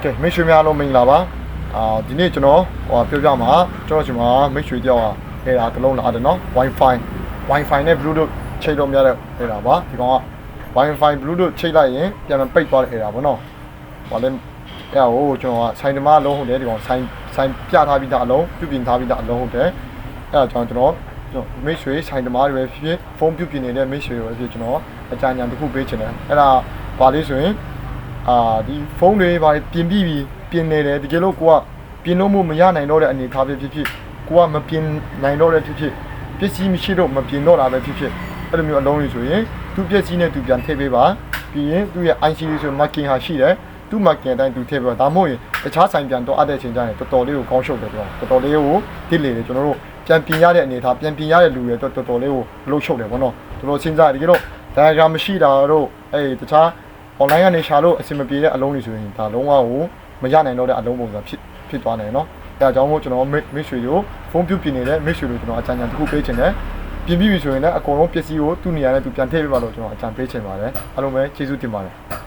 ကဲမိတ်ဆွေများလုံးမင်္ဂလာပါဒီနေ့ကျွန်တော်ပြောပြမှာကျွန်တော်ဒီမှာမိတ်ဆွေတယောက်ကအဲ့ဒါတစ်လုံးလာတယ်နော် Wi-Fi နဲ့ Bluetooth ချိတ်လို့မရတဲ့အဲ့ဒါပါဒီကောင်က Wi-Fi Bluetooth ချိတ်လိုက်ရင်ပြန်ပိတ်သွားတဲ့အဲ့ဒါပေါ့နော်ဟောလဲအဲ့ဟိုကျွန်တော်ကဆိုင်တမအလုံးဟုတ်တယ်ဒီကောင်ဆိုင်ပြထားပြီးသားအလုံးပြုပြင်ထားပြီးသားအလုံးဟုတ်တယ်အဲ့ဒါကျွန်တော်မိတ်ဆွေဆိုင်တမတွေပဲဖြစ်ဖုန်းပြုပြင်နေတဲ့မိတ်ဆွေတွေပဲဖြစ်ကျွန်တော်အကြံဉာဏ်တစ်ခုပေးချင်တယ်အဲ့ဒါဘာလေးဆိုရင်ဒီဖုန်းတွေဘာပြင်ပြီးပြင်နေတယ်တကယ်လို့ကိုကပြင်လို့မရနိုင်တော့တဲ့အနေအထားပဲဖြစ်ကိုကမပြင်နိုင်တော့တဲ့ဖြစ်ပစ္စည်းမရှိတော့မပြင်တော့တာပဲဖြစ်အဲ့လိုမျိုးအလုံးကြီးဆိုရင်သူပစ္စည်းနဲ့သူပြန်ထည့်ပေးပါပြီးရင်သူရဲ့ IC ဆို marking ဟာရှိတယ်သူ marking အတိုင်းသူထည့်ပေးပါဒါမှမဟုတ်ရင်တခြားဆိုင်ပြန်တော့အပ်တဲ့အချိန်ကျရင်တော်တော်လေးကိုကောင်းရှုပ်တယ်ပြောတော်တော်လေးကိုတိလေတယ်ကျွန်တော်တို့ပြန်ပြင်ရတဲ့အနေအထားပြန်ပြင်ရတဲ့လူတွေတော်တော်လေးကိုလှုပ်ရှုပ်တယ်ဗောနော်တော်တော်စဉ်းစားတကယ်တော့ diagram မရှိတာတော့တခြား online ကနေရှာလို့အဆင်မပြေတဲ့အလုံးတွေဆိုရင်ဒါလုံးဝကိုမရနိုင်တော့တဲ့အလုံးပုံစံဖြစ်သွားတယ်နော်အဲအကြောင်းမို့ကျွန်တော်မိတ်ဆွေကိုဖုန်းပြုပြင်နေတဲ့မိတ်ဆွေတို့ကျွန်တော်အကြံဉာဏ်တစ်ခုပေးချင်တယ်ပြင်ပြီးပြီဆိုရင်လည်းအကုန်လုံးပစ္စည်းကိုသူ့နေရာနဲ့သူပြန်ထည့်ပေးပါလို့ကျွန်တော်အကြံပေးချင်ပါတယ်အားလုံးပဲကျေးဇူးတင်ပါတယ်